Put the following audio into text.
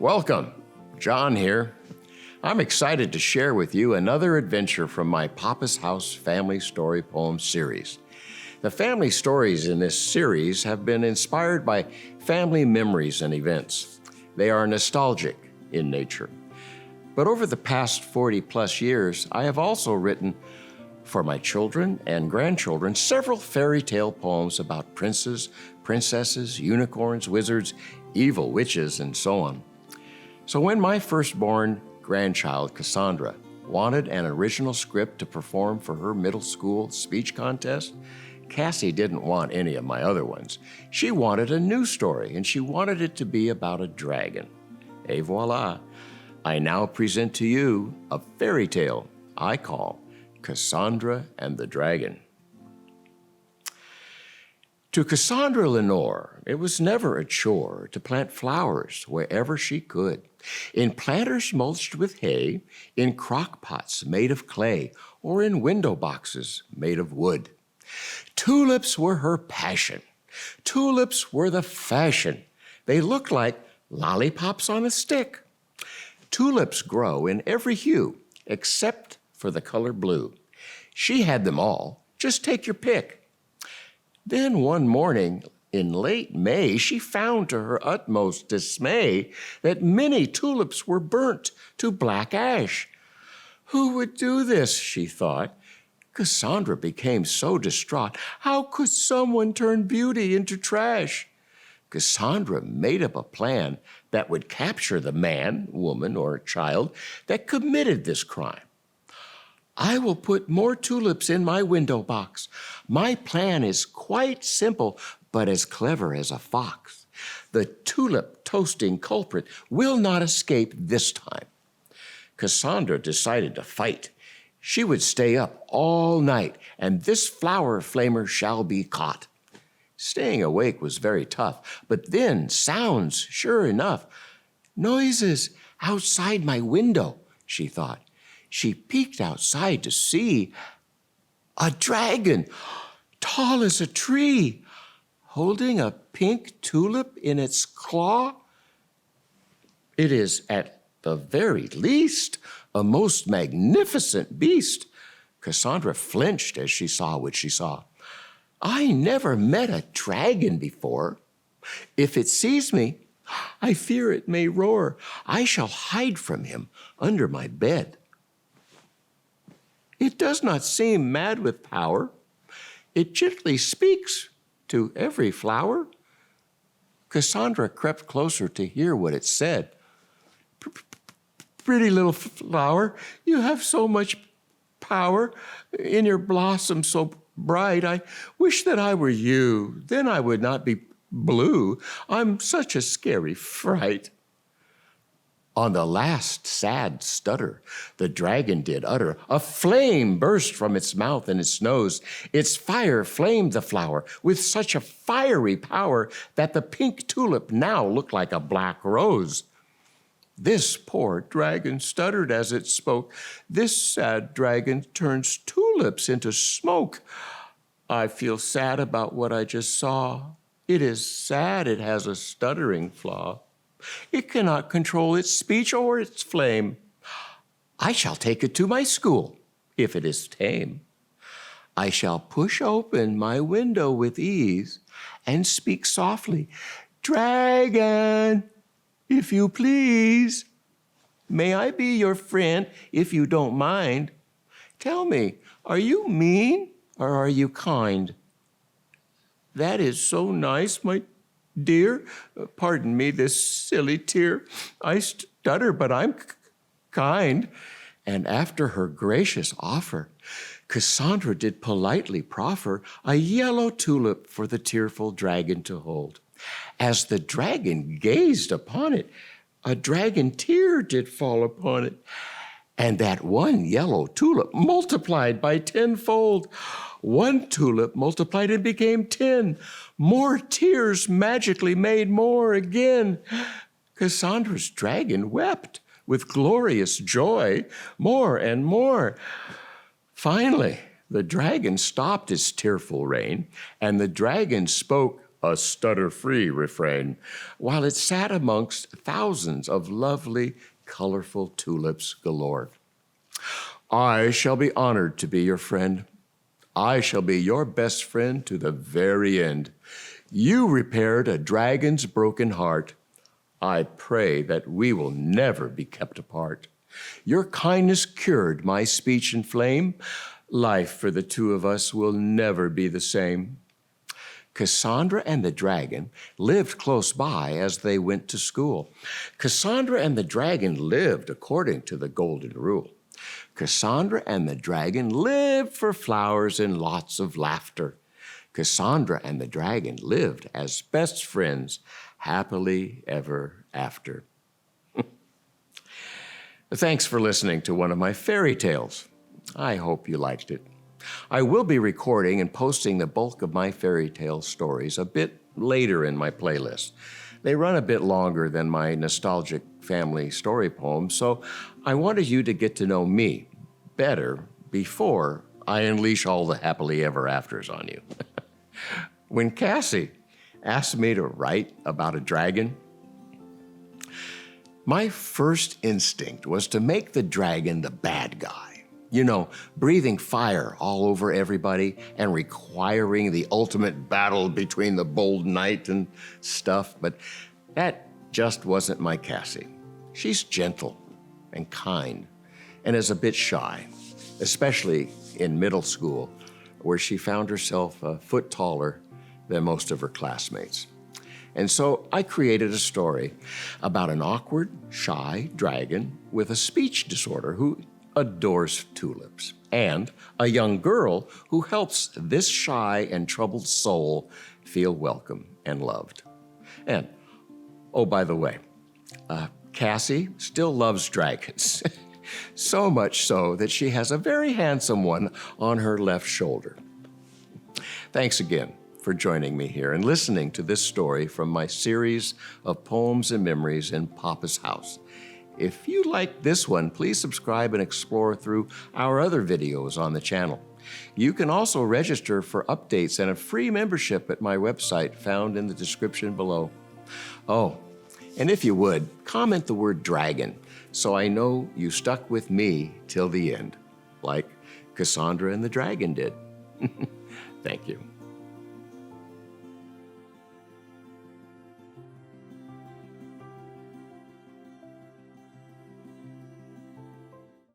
Welcome, John here. I'm excited to share with you another adventure from my Papa's House Family Story Poem series. The family stories in this series have been inspired by family memories and events. They are nostalgic in nature. But over the past 40 plus years, I have also written for my children and grandchildren several fairy tale poems about princes, princesses, unicorns, wizards, evil witches, and so on. So when my firstborn grandchild, Cassandra, wanted an original script to perform for her middle school speech contest, Cassie didn't want any of my other ones. She wanted a new story, and she wanted it to be about a dragon. Et voila, I now present to you a fairy tale I call Cassandra and the Dragon. To Cassandra Lenore, it was never a chore to plant flowers wherever she could, in planters mulched with hay, in crock pots made of clay, or in window boxes made of wood. Tulips were her passion. Tulips were the fashion. They looked like lollipops on a stick. Tulips grow in every hue except for the color blue. She had them all. Just take your pick. Then one morning in late May, she found to her utmost dismay that many tulips were burnt to black ash. Who would do this, she thought. Cassandra became so distraught. How could someone turn beauty into trash? Cassandra made up a plan that would capture the man, woman, or child that committed this crime. I will put more tulips in my window box. My plan is quite simple, but as clever as a fox. The tulip toasting culprit will not escape this time. Cassandra decided to fight. She would stay up all night, and this flower flamer shall be caught. Staying awake was very tough, but then sounds, sure enough. Noises outside my window, she thought. She peeked outside to see a dragon, tall as a tree, holding a pink tulip in its claw. It is, at the very least, a most magnificent beast. Cassandra flinched as she saw what she saw. I never met a dragon before. If it sees me, I fear it may roar. I shall hide from him under my bed. It does not seem mad with power. It gently speaks to every flower. Cassandra crept closer to hear what it said. Pretty little flower, you have so much power in your blossom so bright. I wish that I were you. Then I would not be blue. I'm such a scary fright. On the last sad stutter, the dragon did utter. A flame burst from its mouth and its nose. Its fire flamed the flower with such a fiery power that the pink tulip now looked like a black rose. This poor dragon stuttered as it spoke. This sad dragon turns tulips into smoke. I feel sad about what I just saw. It is sad it has a stuttering flaw. It cannot control its speech or its flame. I shall take it to my school, if it is tame. I shall push open my window with ease and speak softly, Dragon, if you please. May I be your friend if you don't mind? Tell me, are you mean or are you kind? That is so nice, my dear. Pardon me this silly tear. I stutter, but I'm kind. And after her gracious offer, Cassandra did politely proffer a yellow tulip for the tearful dragon to hold. As the dragon gazed upon it, a dragon tear did fall upon it. And that one yellow tulip multiplied by tenfold. One tulip multiplied and became 10. More tears magically made more again. Cassandra's dragon wept with glorious joy, more and more. Finally, the dragon stopped its tearful rain, and the dragon spoke a stutter-free refrain, while it sat amongst thousands of lovely, colorful tulips galore. I shall be honored to be your friend. I shall be your best friend to the very end. You repaired a dragon's broken heart. I pray that we will never be kept apart. Your kindness cured my speech and flame. Life for the two of us will never be the same. Cassandra and the dragon lived close by as they went to school. Cassandra and the dragon lived according to the golden rule. Cassandra and the dragon lived for flowers and lots of laughter. Cassandra and the dragon lived as best friends, happily ever after. Thanks for listening to one of my fairy tales. I hope you liked it. I will be recording and posting the bulk of my fairy tale stories a bit later in my playlist. They run a bit longer than my nostalgic family story poems, so I wanted you to get to know me better before I unleash all the happily ever afters on you. When Cassie asked me to write about a dragon, my first instinct was to make the dragon the bad guy. You know, breathing fire all over everybody and requiring the ultimate battle between the bold knight and stuff, but that just wasn't my Cassie. She's gentle and kind and is a bit shy, especially in middle school, where she found herself a foot taller than most of her classmates. And so I created a story about an awkward, shy dragon with a speech disorder who adores tulips, and a young girl who helps this shy and troubled soul feel welcome and loved. And, oh, by the way, Cassie still loves dragons, so much so that she has a very handsome one on her left shoulder. Thanks again for joining me here and listening to this story from my series of poems and memories in Papa's house. If you like this one, please subscribe and explore through our other videos on the channel. You can also register for updates and a free membership at my website found in the description below. Oh, and if you would, comment the word dragon so I know you stuck with me till the end, like Cassandra and the dragon did. Thank you.